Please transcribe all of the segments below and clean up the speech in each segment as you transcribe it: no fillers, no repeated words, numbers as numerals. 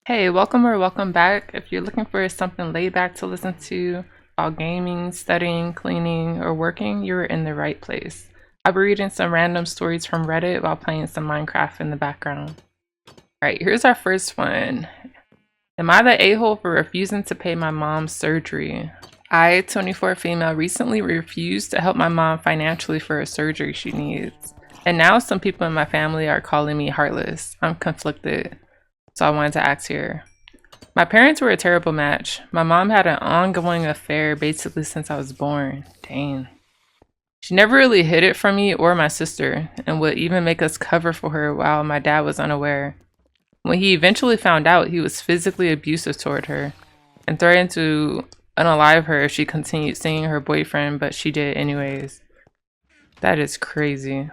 Hey, welcome or welcome back. If you're looking for something laid back to listen to while gaming, studying, cleaning, or working, you're in the right place. I'll be reading some random stories from Reddit while playing some Minecraft in the background. Alright, here's our first one. Am I the a-hole for refusing to pay my mom's surgery? I, 24 female, recently refused to help my mom financially for a surgery she needs. And now some people in my family are calling me heartless. I'm conflicted. So I wanted to ask here. My parents were a terrible match. My mom had an ongoing affair basically since I was born. Dang. She never really hid it from me or my sister and would even make us cover for her while my dad was unaware. When he eventually found out, he was physically abusive toward her and threatened to unalive her if she continued seeing her boyfriend, but she did anyways. That is crazy.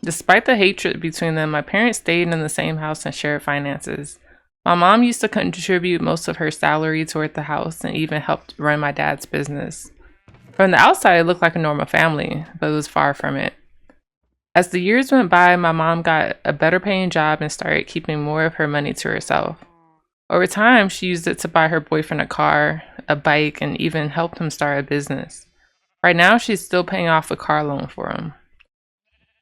Despite the hatred between them, my parents stayed in the same house and shared finances. My mom used to contribute most of her salary toward the house and even helped run my dad's business. From the outside, it looked like a normal family, but it was far from it. As the years went by, my mom got a better paying job and started keeping more of her money to herself. Over time, she used it to buy her boyfriend a car, a bike, and even helped him start a business. Right now, she's still paying off a car loan for him.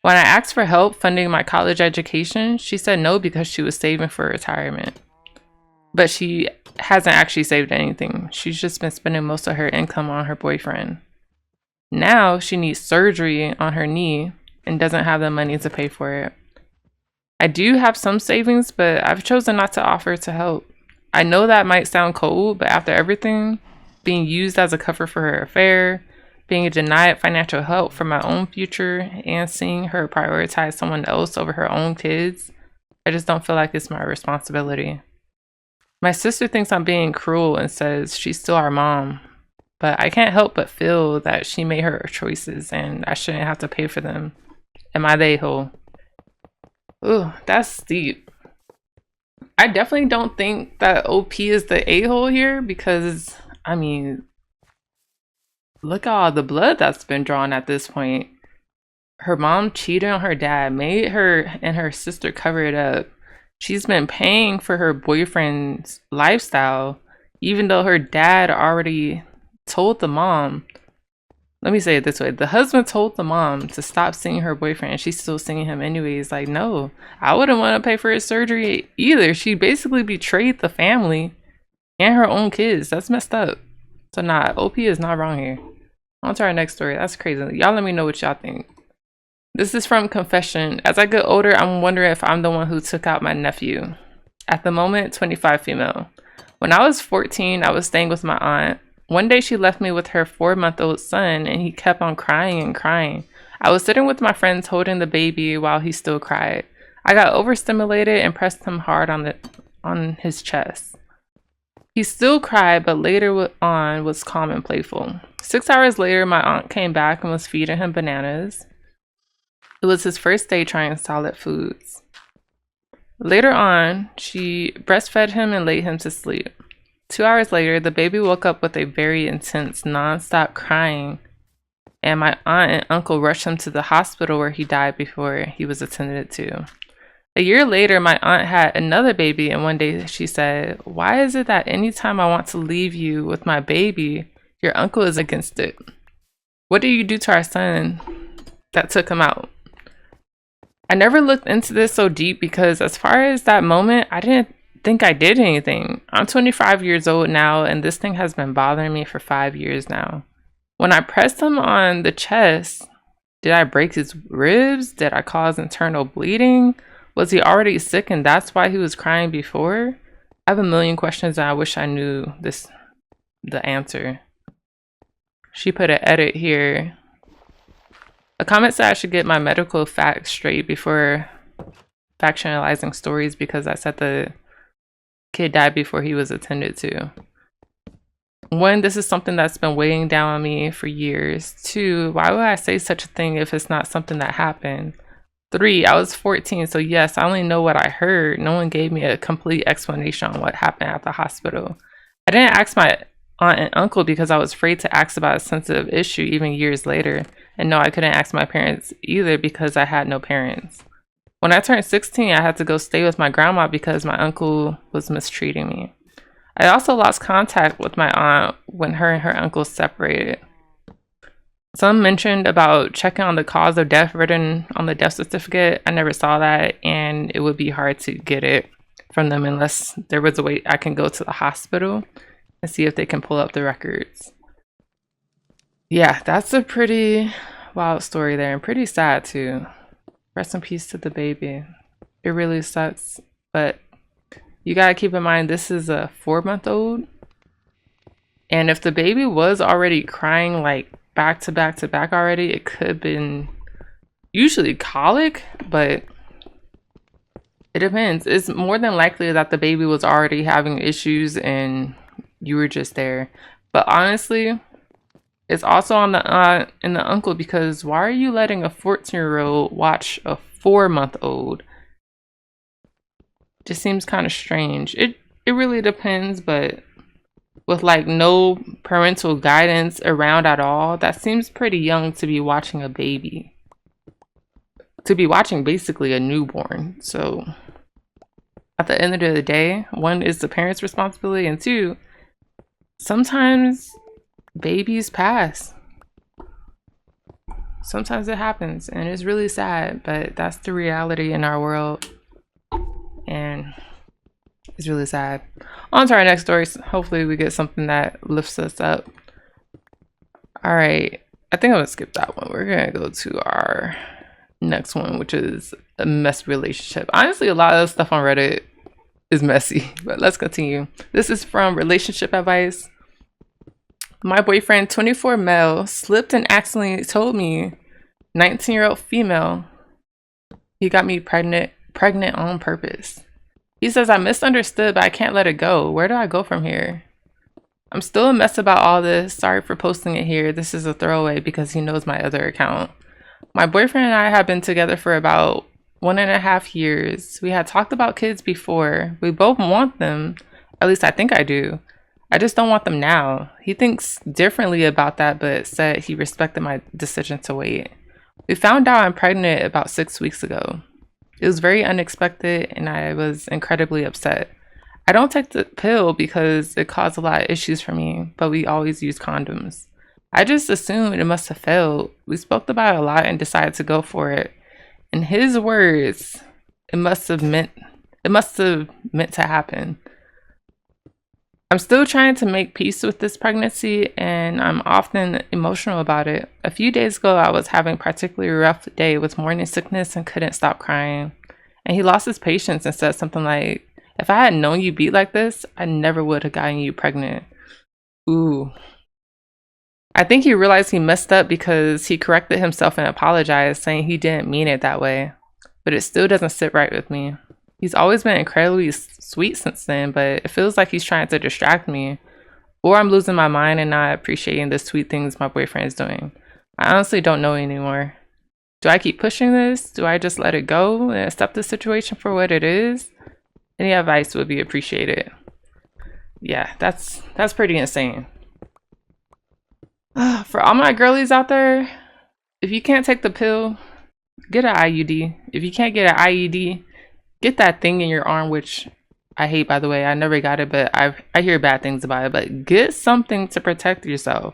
When I asked for help funding my college education, she said no because she was saving for retirement. But she hasn't actually saved anything. She's just been spending most of her income on her boyfriend. Now she needs surgery on her knee and doesn't have the money to pay for it. I do have some savings, but I've chosen not to offer to help. I know that might sound cold, but after everything, being used as a cover for her affair, being denied financial help for my own future, and seeing her prioritize someone else over her own kids, I just don't feel like it's my responsibility. My sister thinks I'm being cruel and says she's still our mom, but I can't help but feel that she made her choices and I shouldn't have to pay for them. Am I the a-hole? Ooh, that's deep. I definitely don't think that OP is the a-hole here because, I mean, look at all the blood that's been drawn at this point. Her mom cheated on her dad, made her and her sister cover it up. She's been paying for her boyfriend's lifestyle, even though her dad already told the mom. Let me say it this way. The husband told the mom to stop seeing her boyfriend, and she's still seeing him anyways. Like, no, I wouldn't want to pay for his surgery either. She basically betrayed the family and her own kids. That's messed up. So nah, OP is not wrong here. On to our next story. That's crazy. Y'all let me know what y'all think. This is from Confession. As I get older, I'm wondering if I'm the one who took out my nephew. At the moment, 25 female. When I was 14, I was staying with my aunt. One day she left me with her 4-month-old son and he kept on crying and crying. I was sitting with my friends holding the baby while he still cried. I got overstimulated and pressed him hard on his chest. He still cried, but later on was calm and playful. 6 hours later, my aunt came back and was feeding him bananas. It was his first day trying solid foods. Later on, she breastfed him and laid him to sleep. 2 hours later, the baby woke up with a very intense, non-stop crying, and my aunt and uncle rushed him to the hospital where he died before he was attended to. A year later, my aunt had another baby, and one day she said, "Why is it that anytime I want to leave you with my baby, your uncle is against it? What did you do to our son that took him out?" I never looked into this so deep because as far as that moment, I didn't think I did anything. I'm 25 years old now and this thing has been bothering me for 5 years now. When I pressed him on the chest, did I break his ribs? Did I cause internal bleeding? Was he already sick and that's why he was crying before? I have a million questions and I wish I knew the answer. She put an edit here. A comment said I should get my medical facts straight before factionalizing stories because I said the kid died before he was attended to. 1, this is something that's been weighing down on me for years. 2, why would I say such a thing if it's not something that happened? 3, I was 14, so yes, I only know what I heard. No one gave me a complete explanation on what happened at the hospital. I didn't ask my aunt and uncle because I was afraid to ask about a sensitive issue even years later. And no, I couldn't ask my parents either because I had no parents. When I turned 16, I had to go stay with my grandma because my uncle was mistreating me. I also lost contact with my aunt when her and her uncle separated. Some mentioned about checking on the cause of death written on the death certificate. I never saw that, and it would be hard to get it from them unless there was a way I can go to the hospital and see if they can pull up the records. Yeah, that's a pretty wild story there, and pretty sad too. Rest in peace to the baby. It really sucks, but you gotta keep in mind this is a 4-month-old, and if the baby was already crying like back to back to back already, it could have been usually colic, but it depends. It's more than likely that the baby was already having issues and you were just there. But honestly, it's also on the aunt and the uncle, because why are you letting a 14-year-old watch a 4-month-old? Just seems kind of strange. It really depends, but with like no parental guidance around at all, that seems pretty young to be watching a baby. To be watching basically a newborn. So at the end of the day, one is the parent's responsibility, and two, sometimes babies pass. Sometimes it happens, and it's really sad, but that's the reality in our world, and it's really sad. On to our next story. Hopefully we get something that lifts us up. All right, I think I'm gonna skip that one. We're gonna go to our next one, which is a messy relationship. Honestly, a lot of stuff on Reddit is messy, but let's continue. This is from Relationship Advice. My boyfriend, 24 male, slipped and accidentally told me, 19-year-old female, he got me pregnant on purpose. He says I misunderstood, but I can't let it go. Where do I go from here? I'm still a mess about all this. Sorry for posting it here. This is a throwaway because he knows my other account. My boyfriend and I have been together for about 1.5 years. We had talked about kids before. We both want them. At least I think I do. I just don't want them now. He thinks differently about that, but said he respected my decision to wait. We found out I'm pregnant about 6 weeks ago. It was very unexpected, and I was incredibly upset. I don't take the pill because it caused a lot of issues for me, but we always use condoms. I just assumed it must have failed. We spoke about it a lot and decided to go for it. In his words, it must have meant to happen. I'm still trying to make peace with this pregnancy, and I'm often emotional about it. A few days ago, I was having a particularly rough day with morning sickness and couldn't stop crying. And he lost his patience and said something like, if I had known you'd be like this, I never would have gotten you pregnant. Ooh. I think he realized he messed up because he corrected himself and apologized, saying he didn't mean it that way. But it still doesn't sit right with me. He's always been incredibly sweet since then, but it feels like he's trying to distract me. Or I'm losing my mind and not appreciating the sweet things my boyfriend is doing. I honestly don't know anymore. Do I keep pushing this? Do I just let it go and accept the situation for what it is? Any advice would be appreciated. Yeah, that's pretty insane. For all my girlies out there, if you can't take the pill, get an IUD. If you can't get an IUD, get that thing in your arm, which I hate, by the way. I never got it, but I hear bad things about it. But get something to protect yourself.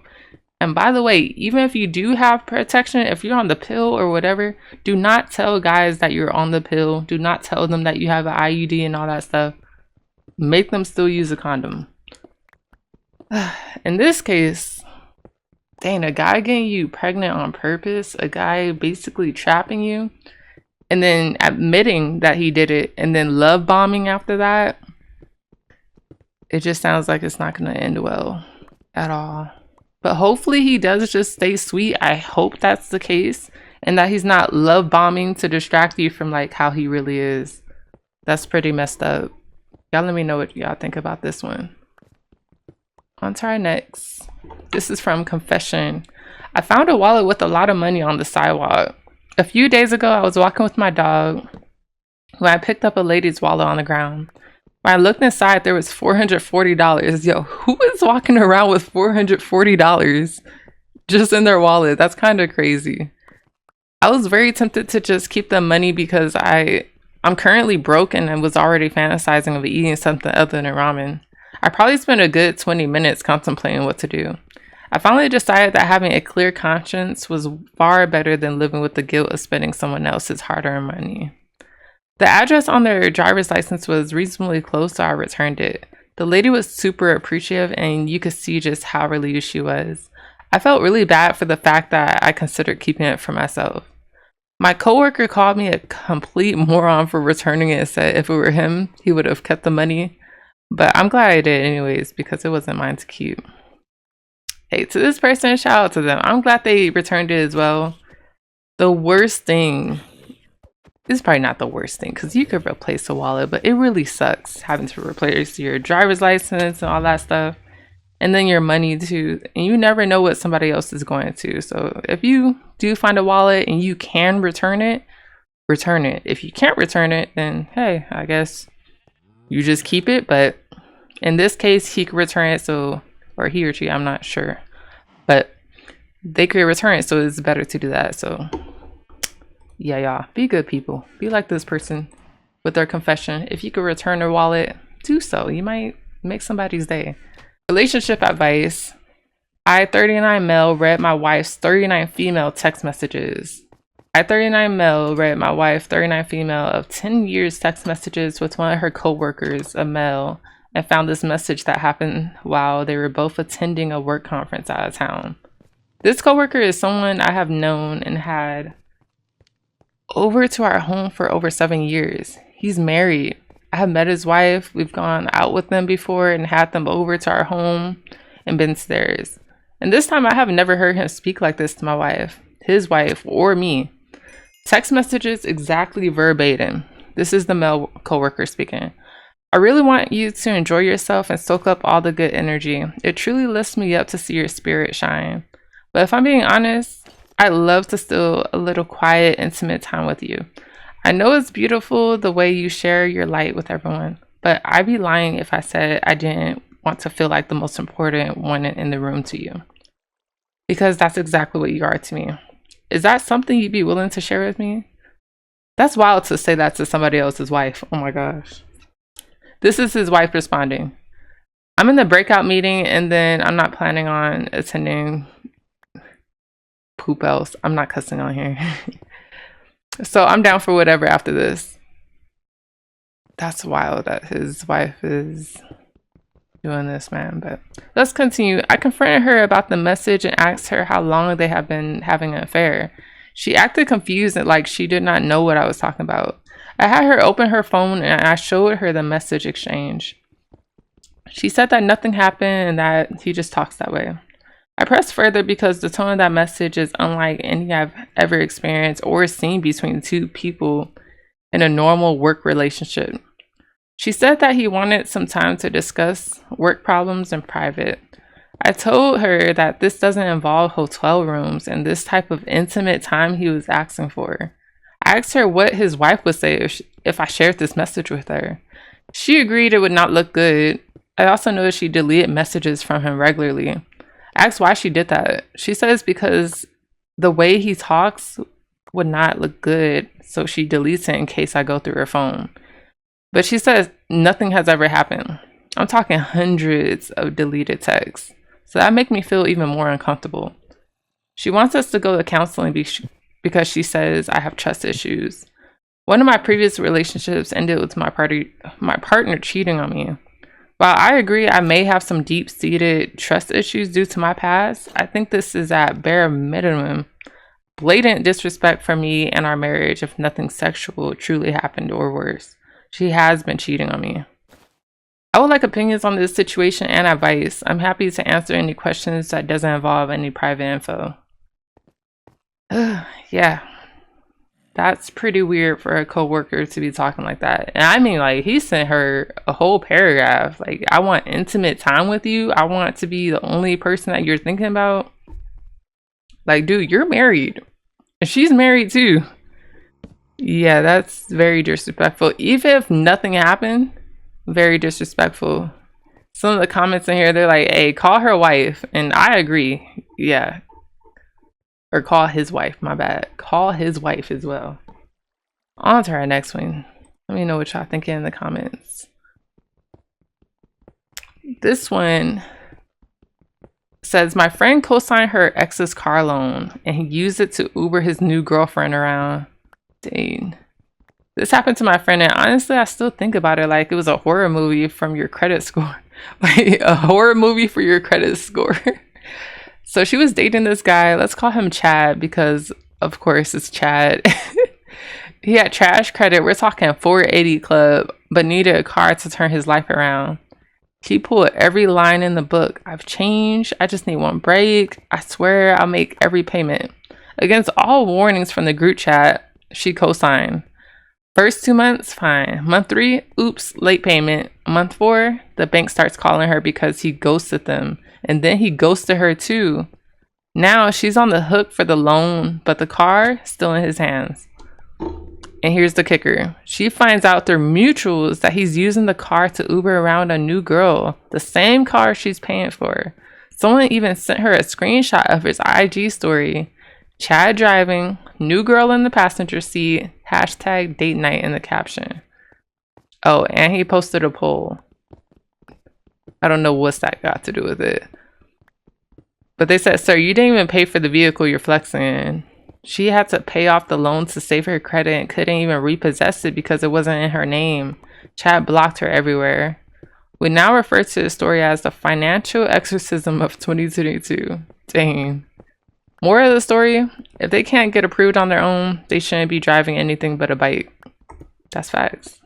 And by the way, even if you do have protection, if you're on the pill or whatever, do not tell guys that you're on the pill. Do not tell them that you have an IUD and all that stuff. Make them still use a condom. In this case, dang, a guy getting you pregnant on purpose, a guy basically trapping you, and then admitting that he did it, and then love bombing after that, it just sounds like it's not going to end well at all. But hopefully he does just stay sweet. I hope that's the case, and that he's not love bombing to distract you from like how he really is. That's pretty messed up. Y'all let me know what y'all think about this one. On to our next. This is from Confession. I found a wallet with a lot of money on the sidewalk. A few days ago, I was walking with my dog when I picked up a lady's wallet on the ground. When I looked inside, there was $440. Yo, who is walking around with $440 just in their wallet? That's kind of crazy. I was very tempted to just keep the money because I'm currently broke and I was already fantasizing of eating something other than ramen. I probably spent a good 20 minutes contemplating what to do. I finally decided that having a clear conscience was far better than living with the guilt of spending someone else's hard-earned money. The address on their driver's license was reasonably close, so I returned it. The lady was super appreciative, and you could see just how relieved she was. I felt really bad for the fact that I considered keeping it for myself. My coworker called me a complete moron for returning it and said if it were him, he would have kept the money. But I'm glad I did anyways because it wasn't mine to keep. Hey, to this person, shout out to them. I'm glad they returned it as well. The worst thing, this is probably not the worst thing because you could replace a wallet, but it really sucks having to replace your driver's license and all that stuff. And then your money too. And you never know what somebody else is going to. So if you do find a wallet and you can return it, return it. If you can't return it, then hey, I guess you just keep it. But in this case, he could return it, so, or he or she, I'm not sure. But they could return it, so it's better to do that. So yeah, y'all, be good people. Be like this person with their confession. If you could return their wallet, do so. You might make somebody's day. Relationship advice. I, 39 male, read my wife's 39 female text messages. I, 39 male, read my wife, 39 female, of 10 years text messages with one of her co-workers, a male, and found this message that happened while they were both attending a work conference out of town. This co-worker is someone I have known and had over to our home for over 7 years. He's married. I have met his wife. We've gone out with them before and had them over to our home and been to theirs. And this time I have never heard him speak like this to my wife, his wife, or me. Text messages exactly verbatim. This is the male coworker speaking. I really want you to enjoy yourself and soak up all the good energy. It truly lifts me up to see your spirit shine. But if I'm being honest, I love to steal a little quiet, intimate time with you. I know it's beautiful the way you share your light with everyone, but I'd be lying if I said I didn't want to feel like the most important one in the room to you. Because that's exactly what you are to me. Is that something you'd be willing to share with me? That's wild to say that to somebody else's wife. Oh my gosh. This is his wife responding. I'm in the breakout meeting and then I'm not planning on attending poop else. I'm not cussing on here. So I'm down for whatever after this. That's wild that his wife is doing this, man. But let's continue. I confronted her about the message and asked her how long they have been having an affair. She acted confused and like she did not know what I was talking about. I had her open her phone and I showed her the message exchange. She said that nothing happened and that he just talks that way. I pressed further because the tone of that message is unlike any I've ever experienced or seen between two people in a normal work relationship. She said that he wanted some time to discuss work problems in private. I told her that this doesn't involve hotel rooms and this type of intimate time he was asking for. I asked her what his wife would say if I shared this message with her. She agreed it would not look good. I also noticed she deleted messages from him regularly. I asked why she did that. She says because the way he talks would not look good, so she deletes it in case I go through her phone. But she says nothing has ever happened. I'm talking hundreds of deleted texts. So that makes me feel even more uncomfortable. She wants us to go to counseling because she says I have trust issues. One of my previous relationships ended with my partner cheating on me. While I agree I may have some deep-seated trust issues due to my past, I think this is at bare minimum blatant disrespect for me and our marriage if nothing sexual truly happened or worse. She has been cheating on me. I would like opinions on this situation and advice. I'm happy to answer any questions that doesn't involve any private info. Yeah. That's pretty weird for a coworker to be talking like that. And I mean, like, he sent her a whole paragraph. Like, I want intimate time with you. I want to be the only person that you're thinking about. Like, dude, you're married. And she's married too. Yeah, that's very disrespectful. Even if nothing happened, very disrespectful. Some of the comments in here, they're like, hey, call her wife. And I agree. Yeah. Or call his wife, my bad. Call his wife as well. On to our next one. Let me know what y'all think in the comments. This one says, my friend co-signed her ex's car loan and he used it to Uber his new girlfriend around. Dang. This happened to my friend, and honestly, I still think about it like it was a horror movie from your credit score. Like a horror movie for your credit score. So she was dating this guy. Let's call him Chad because, of course, it's Chad. He had trash credit. We're talking 480 club, but needed a car to turn his life around. She pulled every line in the book. I've changed. I just need one break. I swear I'll make every payment. Against all warnings from the group chat, she co-signed. First 2 months, fine. Month 3, oops, late payment. Month 4, the bank starts calling her because he ghosted them. And then he ghosted her too. Now she's on the hook for the loan, but the car still in his hands. And here's the kicker. She finds out through mutuals that he's using the car to Uber around a new girl. The same car she's paying for. Someone even sent her a screenshot of his IG story. Chad driving, new girl in the passenger seat, hashtag date night in the caption. Oh, and he posted a poll. I don't know what's that got to do with it. But they said, sir, you didn't even pay for the vehicle you're flexing. She had to pay off the loan to save her credit and couldn't even repossess it because it wasn't in her name. Chad blocked her everywhere. We now refer to the story as the financial exorcism of 2022. Dang. More of the story, if they can't get approved on their own, they shouldn't be driving anything but a bike. That's facts.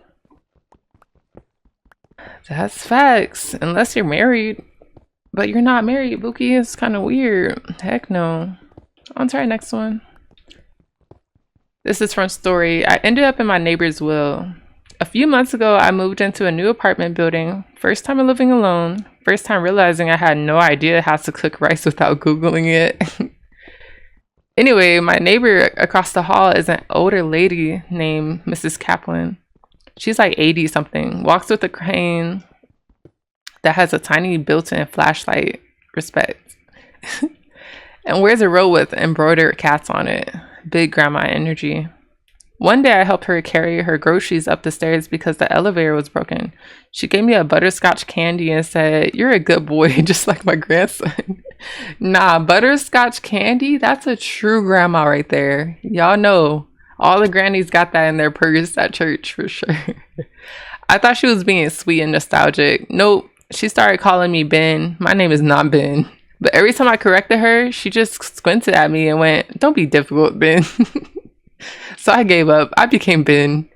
That's facts. Unless you're married. But you're not married, Bookie. It's kind of weird. Heck no. On to our next one. This is from Story. I ended up in my neighbor's will. A few months ago, I moved into a new apartment building. First time living alone. First time realizing I had no idea how to cook rice without Googling it. Anyway, my neighbor across the hall is an older lady named Mrs. Kaplan. She's like 80 something. Walks with a crane that has a tiny built-in flashlight. Respect. And wears a robe with embroidered cats on it. Big grandma energy. One day I helped her carry her groceries up the stairs because the elevator was broken. She gave me a butterscotch candy and said, "You're a good boy," just like my grandson. Nah, butterscotch candy? That's a true grandma right there. Y'all know. All the grannies got that in their purse at church for sure. I thought she was being sweet and nostalgic. Nope. She started calling me Ben. My name is not Ben. But every time I corrected her, she just squinted at me and went, "Don't be difficult, Ben." So I gave up. I became Ben.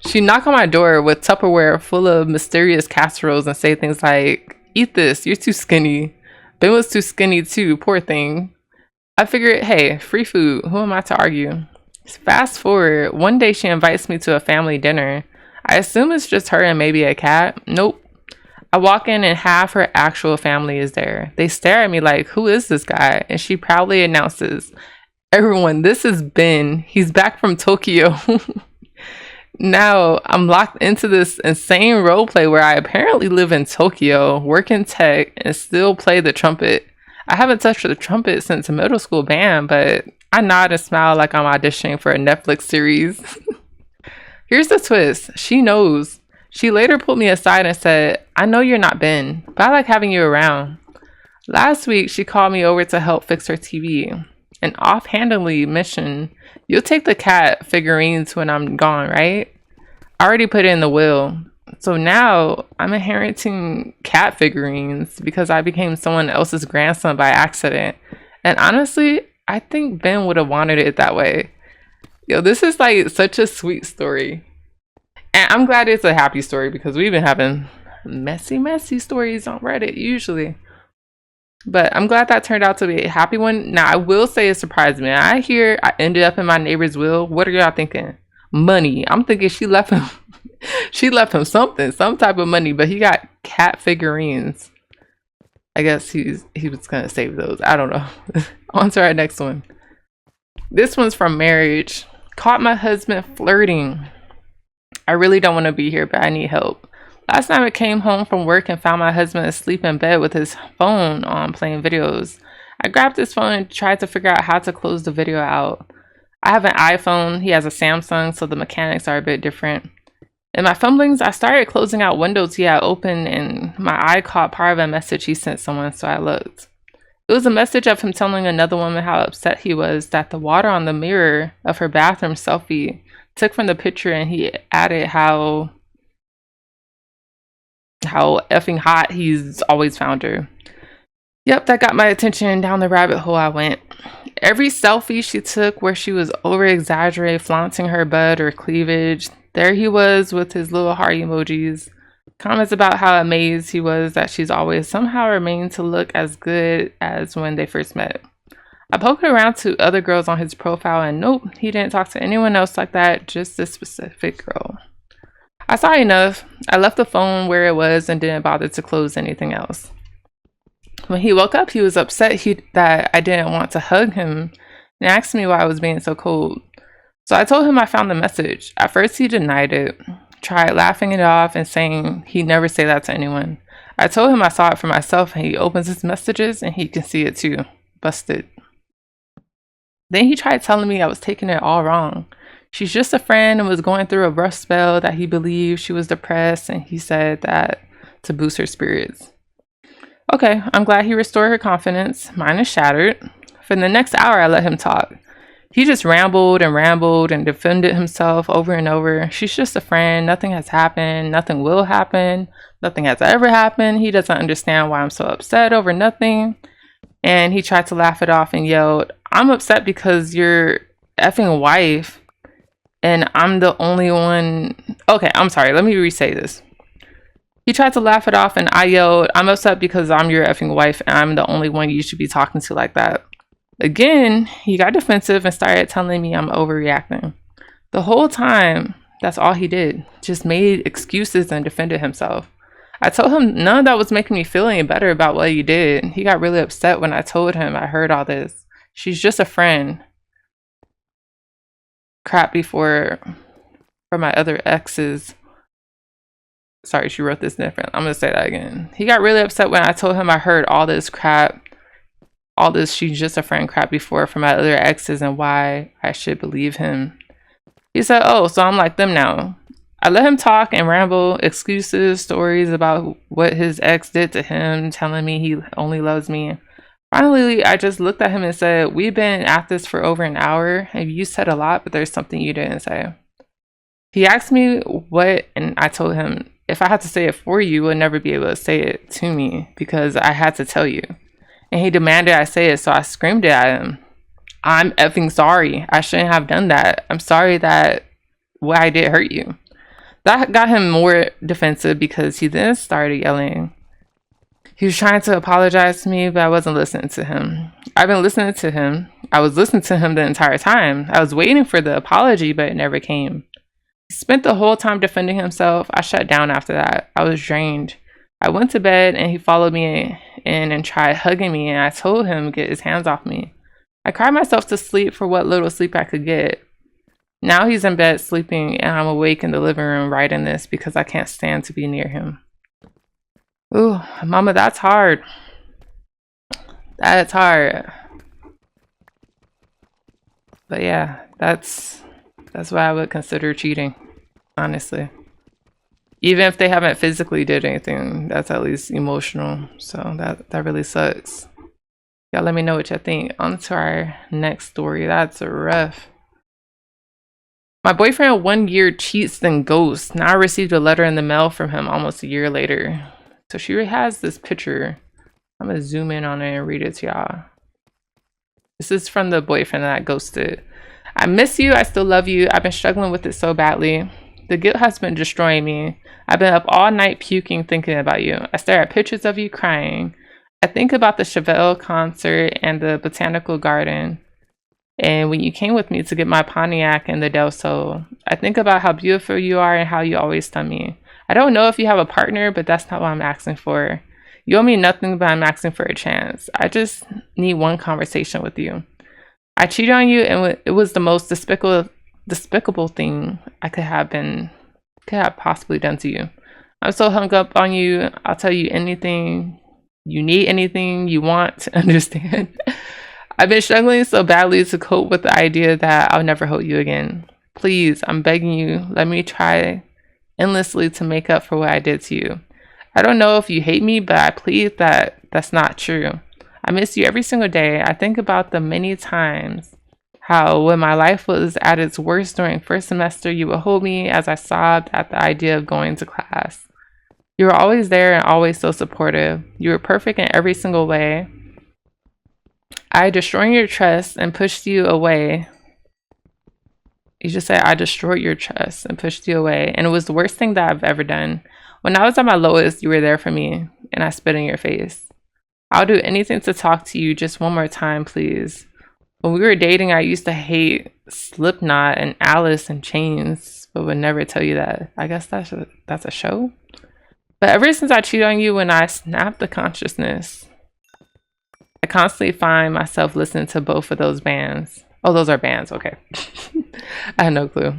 She knocked on my door with Tupperware full of mysterious casseroles and say things like, "Eat this, you're too skinny." Ben was too skinny too, poor thing. I figured, hey, free food, who am I to argue? Fast forward, one day she invites me to a family dinner. I assume it's just her and maybe a cat. Nope. I walk in and half her actual family is there. They stare at me like, who is this guy? And she proudly announces, "Everyone, this is Ben. He's back from Tokyo." Now I'm locked into this insane roleplay where I apparently live in Tokyo, work in tech, and still play the trumpet. I haven't touched the trumpet since a middle school band, but I nod and smile like I'm auditioning for a Netflix series. Here's the twist. She knows. She later pulled me aside and said, "I know you're not Ben, but I like having you around." Last week, she called me over to help fix her TV and offhandedly mentioned, "You'll take the cat figurines when I'm gone, right?" I already put it in the will. So now I'm inheriting cat figurines because I became someone else's grandson by accident. And honestly, I think Ben would have wanted it that way. Yo, this is like such a sweet story. And I'm glad it's a happy story because we've been having messy stories on Reddit usually. But I'm glad that turned out to be a happy one. Now, I will say it surprised me. I hear I ended up in my neighbor's will. What are y'all thinking? Money. I'm thinking she left him she left him something, some type of money, but he got cat figurines. I guess he was gonna save those. I don't know. On to our next one. This one's from Marriage. Caught my husband flirting. I really don't want to be here, but I need help. Last night I came home from work and found my husband asleep in bed with his phone on playing videos. I grabbed his phone and tried to figure out how to close the video out. I have an iPhone, he has a Samsung, so the mechanics are a bit different. In my fumblings, I started closing out windows he had open, and my eye caught part of a message he sent someone, so I looked. It was a message of him telling another woman how upset he was that the water on the mirror of her bathroom selfie took from the picture, and he added how effing hot he's always found her. Yep, that got my attention. Down the rabbit hole I went. Every selfie she took where she was over-exaggerated, flaunting her butt or cleavage, there he was with his little heart emojis. Comments about how amazed he was that she's always somehow remained to look as good as when they first met. I poked around to other girls on his profile, and nope, he didn't talk to anyone else like that, just this specific girl. I saw enough. I left the phone where it was and didn't bother to close anything else. When he woke up, he was upset that I didn't want to hug him and asked me why I was being so cold. So I told him I found the message. At first, he denied it, tried laughing it off and saying he'd never say that to anyone. I told him I saw it for myself, and he opens his messages and he can see it too. Busted. Then he tried telling me I was taking it all wrong. She's just a friend and was going through a rough spell, that he believed she was depressed, and he said that to boost her spirits. Okay, I'm glad he restored her confidence. Mine is shattered. For the next hour, I let him talk. He just rambled and defended himself over and over. She's just a friend. Nothing has happened. Nothing will happen. Nothing has ever happened. He doesn't understand why I'm so upset over nothing. And he tried to laugh it off and yelled, I'm upset because your effing wife and I'm the only one. Okay, I'm sorry. Let me re-say this. He tried to laugh it off and I yelled, I'm upset because I'm your effing wife and I'm the only one you should be talking to like that. Again, he got defensive and started telling me I'm overreacting. The whole time, that's all he did. Just made excuses and defended himself. I told him none of that was making me feel any better about what he did. He got really upset when I told him I heard all this. She's just a friend. Crap before for my other exes. Sorry, she wrote this different. I'm gonna say that again. He got really upset when I told him I heard all this crap, all this she's just a friend crap before from my other exes and why I should believe him. He said, oh, so I'm like them now. I let him talk and ramble, excuses, stories about what his ex did to him, telling me he only loves me. Finally, I just looked at him and said, we've been at this for over an hour and you said a lot, but there's something you didn't say. He asked me what, and I told him, if I had to say it for you, you would never be able to say it to me because I had to tell you. And he demanded I say it, so I screamed it at him. I'm effing sorry. I shouldn't have done that. I'm sorry that what I did hurt you. That got him more defensive because he then started yelling. He was trying to apologize to me, but I wasn't listening to him. I've been listening to him. I was listening to him the entire time. I was waiting for the apology, but it never came. He spent the whole time defending himself. I shut down after that. I was drained. I went to bed and he followed me in and tried hugging me, and I told him to get his hands off me. I cried myself to sleep for what little sleep I could get. Now he's in bed sleeping and I'm awake in the living room writing this because I can't stand to be near him. Ooh, mama, that's hard. That's hard. But yeah, that's what I would consider cheating, honestly. Even if they haven't physically did anything, that's at least emotional. So that really sucks. Y'all let me know what y'all think. On to our next story. That's rough. My boyfriend 1 year cheats then ghosts. Now I received a letter in the mail from him almost a year later. So she has this picture. I'm gonna zoom in on it and read it to y'all. This is from the boyfriend that I ghosted. I miss you. I still love you. I've been struggling with it so badly. The guilt has been destroying me. I've been up all night puking thinking about you. I stare at pictures of you crying. I think about the Chevelle concert and the botanical garden. And when you came with me to get my Pontiac in the Del Sol. I think about how beautiful you are and how you always stun me. I don't know if you have a partner, but that's not what I'm asking for. You owe me nothing, but I'm asking for a chance. I just need one conversation with you. I cheated on you and it was the most despicable thing I could have possibly done to you. I'm so hung up on you. I'll tell you anything you need, anything you want to understand. I've been struggling so badly to cope with the idea that I'll never hold you again. Please, I'm begging you, let me try endlessly to make up for what I did to you. I don't know if you hate me, but I plead that that's not true. I miss you every single day. I think about the many times how when my life was at its worst during first semester, you would hold me as I sobbed at the idea of going to class. You were always there and always so supportive. You were perfect in every single way. I destroyed your trust and pushed you away. You just said I destroyed your trust and pushed you away. And it was the worst thing that I've ever done. When I was at my lowest, you were there for me, and I spit in your face. I'll do anything to talk to you just one more time, please. When we were dating, I used to hate Slipknot and Alice in Chains, but would never tell you that. I guess that's a show? But ever since I cheated on you when I snapped the consciousness, I constantly find myself listening to both of those bands. Oh, those are bands, okay. I had no clue.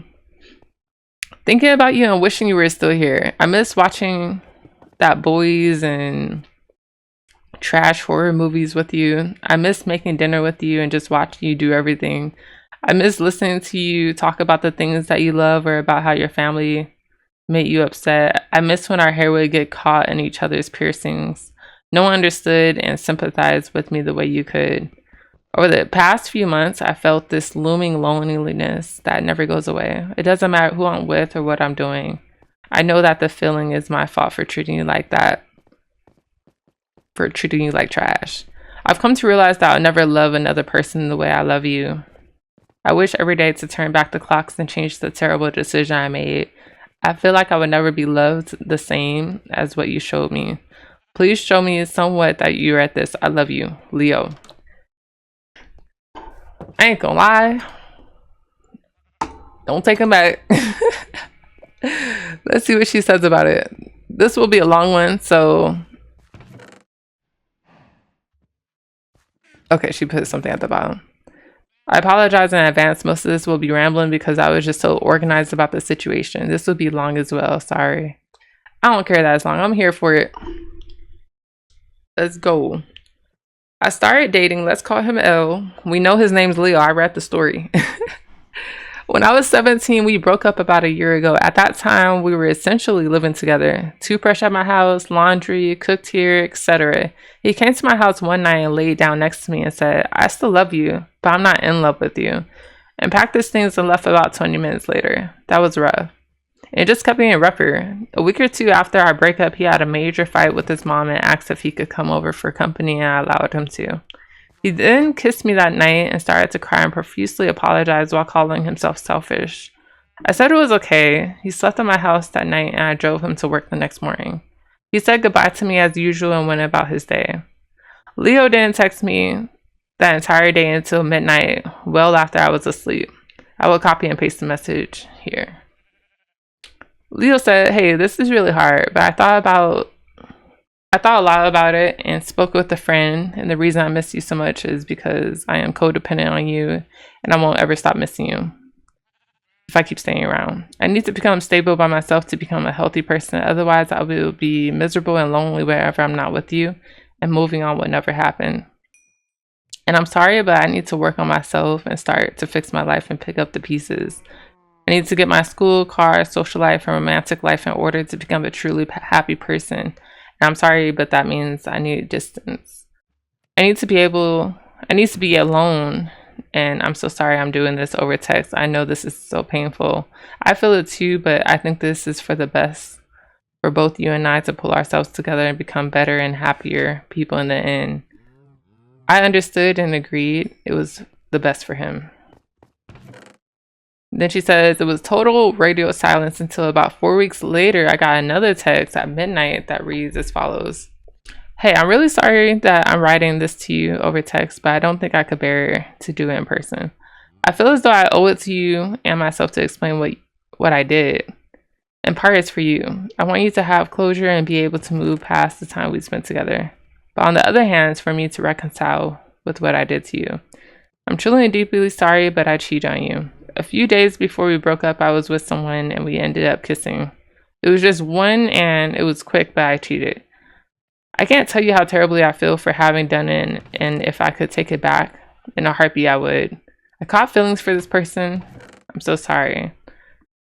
Thinking about you and wishing you were still here. I miss watching that boys and trash horror movies with you. I miss making dinner with you and just watching you do everything. I miss listening to you talk about the things that you love or about how your family made you upset. I miss when our hair would get caught in each other's piercings. No one understood and sympathized with me the way you could. Over the past few months, I felt this looming loneliness that never goes away. It doesn't matter who I'm with or what I'm doing. I know that the feeling is my fault for treating you like that, for treating you like trash. I've come to realize that I'll never love another person the way I love you. I wish every day to turn back the clocks and change the terrible decision I made. I feel like I would never be loved the same as what you showed me. Please show me somewhat that you're at this. I love you, Leo. I ain't gonna lie. Don't take him back. Let's see what she says about it. This will be a long one, so... Okay, she put something at the bottom. I apologize in advance. Most of this will be rambling because I was just so organized about the situation. This will be long as well. Sorry. I don't care that it's long. I'm here for it. Let's go. I started dating. Let's call him L. We know his name's Leo. I read the story. When I was 17, we broke up about a year ago. At that time, we were essentially living together. Toothbrush at my house, laundry, cooked here, etc. He came to my house one night and laid down next to me and said, I still love you, but I'm not in love with you. And packed his things and left about 20 minutes later. That was rough. It just kept getting rougher. A week or two after our breakup, he had a major fight with his mom and asked if he could come over for company, and I allowed him to. He then kissed me that night and started to cry and profusely apologize while calling himself selfish. I said it was okay. He slept at my house that night and I drove him to work the next morning. He said goodbye to me as usual and went about his day. Leo didn't text me that entire day until midnight, well after I was asleep. I will copy and paste the message here. Leo said, hey, this is really hard, but I thought a lot about it and spoke with a friend, and the reason I miss you so much is because I am codependent on you and I won't ever stop missing you if I keep staying around. I need to become stable by myself to become a healthy person, otherwise I will be miserable and lonely wherever I'm not with you, and moving on would never happen. And I'm sorry, but I need to work on myself and start to fix my life and pick up the pieces. I need to get my school, car, social life, and romantic life in order to become a truly happy person. And I'm sorry, but that means I need distance. I need to be alone. And I'm so sorry I'm doing this over text. I know this is so painful. I feel it too, but I think this is for the best for both you and I to pull ourselves together and become better and happier people in the end. I understood and agreed it was the best for him. Then she says, it was total radio silence until about 4 weeks later, I got another text at midnight that reads as follows. Hey, I'm really sorry that I'm writing this to you over text, but I don't think I could bear to do it in person. I feel as though I owe it to you and myself to explain what I did. In part, it's for you. I want you to have closure and be able to move past the time we spent together. But on the other hand, it's for me to reconcile with what I did to you. I'm truly and deeply sorry, but I cheated on you. A few days before we broke up, I was with someone and we ended up kissing. It was just one and it was quick, but I cheated. I can't tell you how terribly I feel for having done it and if I could take it back. In a heartbeat, I would. I caught feelings for this person. I'm so sorry.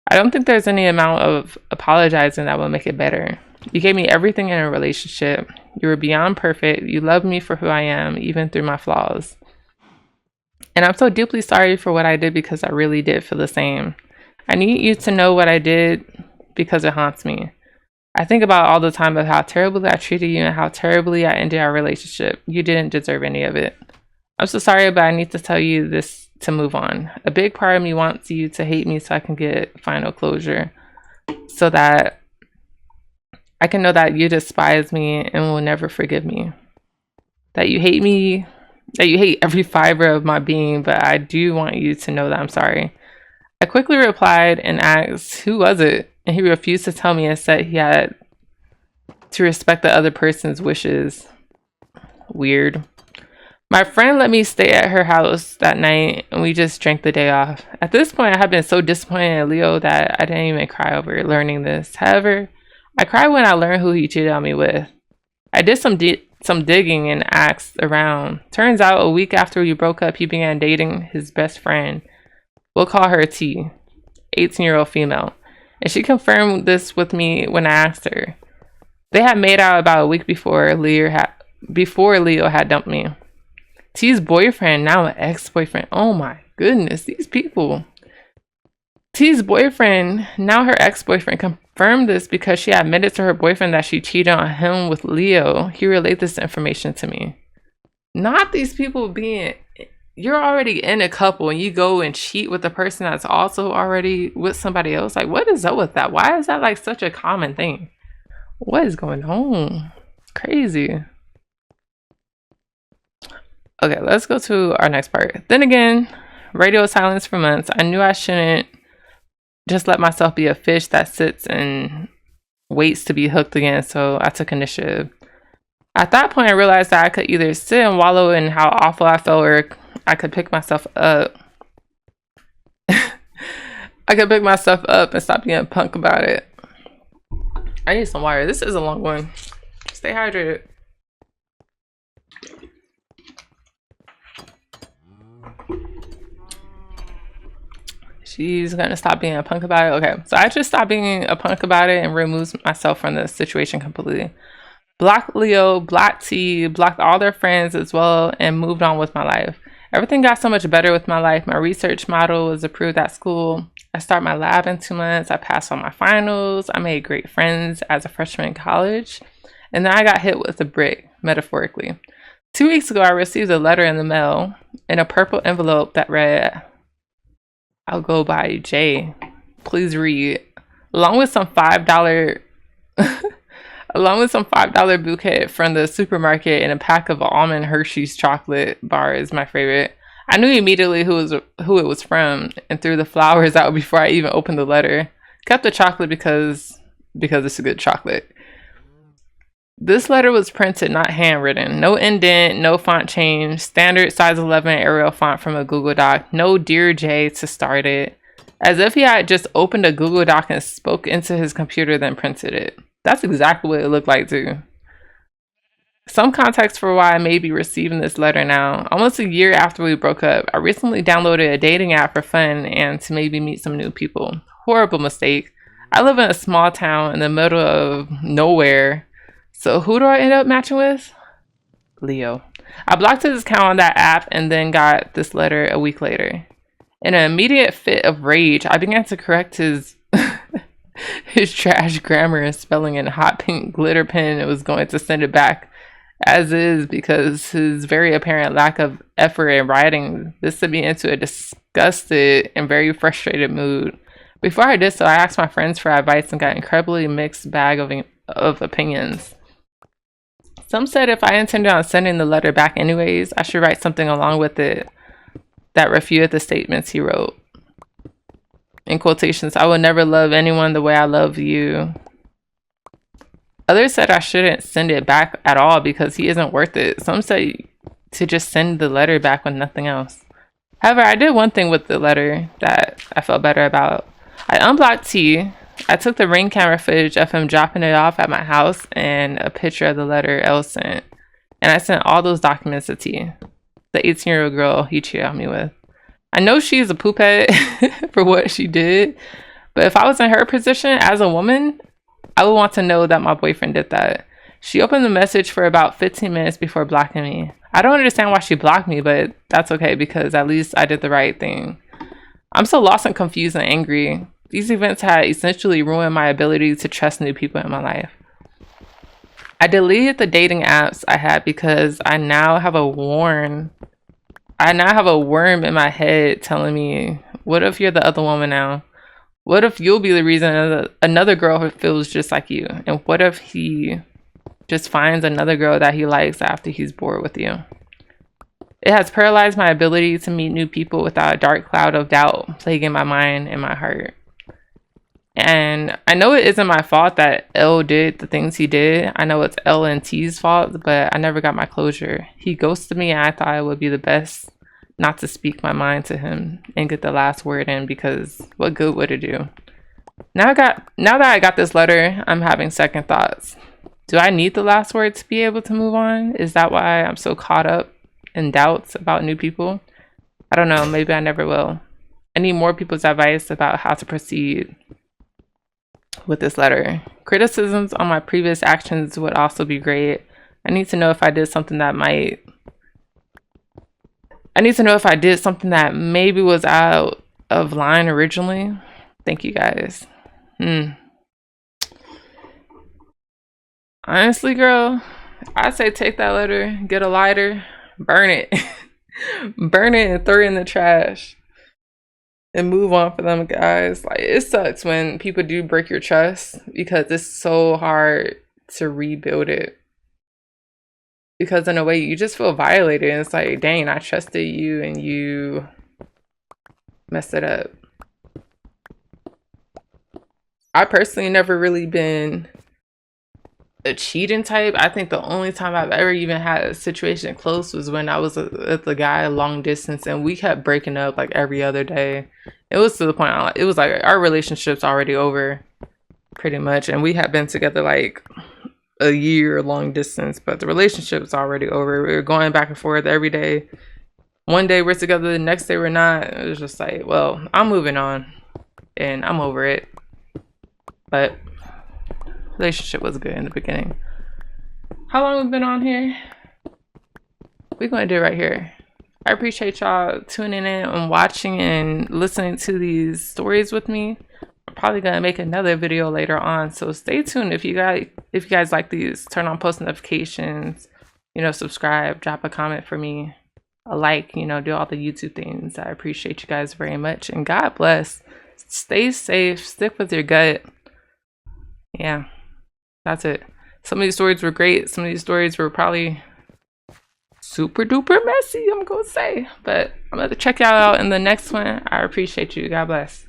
I don't think there's any amount of apologizing that will make it better. You gave me everything in a relationship. You were beyond perfect. You loved me for who I am, even through my flaws. And I'm so deeply sorry for what I did because I really did feel the same. I need you to know what I did because it haunts me. I think about all the time of how terribly I treated you and how terribly I ended our relationship. You didn't deserve any of it. I'm so sorry, but I need to tell you this to move on. A big part of me wants you to hate me so I can get final closure. So that I can know that you despise me and will never forgive me. That you hate me, that you hate every fiber of my being, but I do want you to know that I'm sorry. I quickly replied and asked, who was it? And he refused to tell me and said he had to respect the other person's wishes. Weird. My friend let me stay at her house that night and we just drank the day off. At this point, I had been so disappointed in Leo that I didn't even cry over learning this. However, I cried when I learned who he cheated on me with. I did some digging and asked around. Turns out a week after we broke up, he began dating his best friend. We'll call her T, 18-year-old female. And she confirmed this with me when I asked her. They had made out about a week before Leo had dumped me. T's boyfriend, now an ex-boyfriend. Oh my goodness, these people. T's boyfriend, now her ex-boyfriend, confirmed this because she admitted to her boyfriend that she cheated on him with Leo. He relayed this information to me. Not these people being... You're already in a couple and you go and cheat with a person that's also already with somebody else. Like, what is up with that? Why is that like such a common thing? What is going on? Crazy. Okay, let's go to our next part. Then again, radio silence for months. I knew I shouldn't just let myself be a fish that sits and waits to be hooked again, so I took initiative. At that point, I realized that I could either sit and wallow in how awful I felt or I could pick myself up. I could pick myself up and stop being a punk about it. I need some water. This is a long one. Stay hydrated. She's gonna stop being a punk about it. Okay, so I just stopped being a punk about it and removed myself from the situation completely. Blocked Leo, blocked T, blocked all their friends as well, and moved on with my life. Everything got so much better with my life. My research model was approved at school. I started my lab in 2 months. I passed all my finals. I made great friends as a freshman in college. And then I got hit with a brick, metaphorically. 2 weeks ago, I received a letter in the mail in a purple envelope that read, I'll go by J. Please read. Along with some $5 bouquet from the supermarket and a pack of almond Hershey's chocolate bars, my favorite. I knew immediately who it was from and threw the flowers out before I even opened the letter. Kept the chocolate because it's a good chocolate. This letter was printed, not handwritten. No indent, no font change. Standard size 11 Arial font from a Google Doc. No Dear J to start it. As if he had just opened a Google Doc and spoke into his computer, then printed it. That's exactly what it looked like too. Some context for why I may be receiving this letter now. Almost a year after we broke up, I recently downloaded a dating app for fun and to maybe meet some new people. Horrible mistake. I live in a small town in the middle of nowhere. So who do I end up matching with? Leo. I blocked his account on that app and then got this letter a week later. In an immediate fit of rage, I began to correct his his trash grammar and spelling in hot pink glitter pen and was going to send it back as is because his very apparent lack of effort in writing this sent me into a disgusted and very frustrated mood. Before I did so, I asked my friends for advice and got an incredibly mixed bag of opinions. Some said if I intended on sending the letter back anyways, I should write something along with it that refuted the statements he wrote. In quotations, I will never love anyone the way I love you. Others said I shouldn't send it back at all because he isn't worth it. Some said to just send the letter back with nothing else. However, I did one thing with the letter that I felt better about. I unblocked T. I took the ring camera footage of him dropping it off at my house and a picture of the letter L sent. And I sent all those documents to T. the 18-year-old girl he cheated on me with. I know she's a poophead for what she did, but if I was in her position as a woman, I would want to know that my boyfriend did that. She opened the message for about 15 minutes before blocking me. I don't understand why she blocked me, but that's okay because at least I did the right thing. I'm so lost and confused and angry. These events had essentially ruined my ability to trust new people in my life. I deleted the dating apps I had because I now have a worm in my head telling me, what if you're the other woman now? What if you'll be the reason another girl feels just like you? And what if he just finds another girl that he likes after he's bored with you? It has paralyzed my ability to meet new people without a dark cloud of doubt plaguing my mind and my heart. And I know it isn't my fault that L did the things he did. I know it's L and T's fault, but I never got my closure. He ghosted me and I thought it would be the best not to speak my mind to him and get the last word in, because what good would it do? Now that I got this letter, I'm having second thoughts. Do I need the last word to be able to move on? Is that why I'm so caught up in doubts about new people? I don't know, maybe I never will. I need more people's advice about how to proceed with this letter. Criticisms on my previous actions would also be great. I need to know if I did something that maybe was out of line originally. Thank you guys. Honestly, girl, I say take that letter, get a lighter, burn it. Burn it and throw it in the trash. And move on for them guys. Like, it sucks when people do break your trust because it's so hard to rebuild it. Because in a way, you just feel violated. And it's like, dang, I trusted you and you messed it up. I personally never really been a cheating type. I think the only time I've ever even had a situation close was when I was with the guy long distance and we kept breaking up like every other day. It was to the point, it was like our relationship's already over pretty much, and we had been together like a year long distance, but the relationship was already over. We were going back and forth every day. One day we're together, the next day we're not. It was just like, well, I'm moving on and I'm over it. But relationship was good in the beginning. How long have we been on here? We're going to do it right here. I appreciate y'all tuning in and watching and listening to these stories with me. I'm probably going to make another video later on, so stay tuned. If you guys like these, turn on post notifications, subscribe, drop a comment for me, a like, do all the YouTube things. I appreciate you guys very much, and God bless. Stay safe, stick with your gut. Yeah, that's it. Some of these stories were great. Some of these stories were probably super duper messy, I'm gonna say. But I'm gonna check y'all out in the next one. I appreciate you. God bless.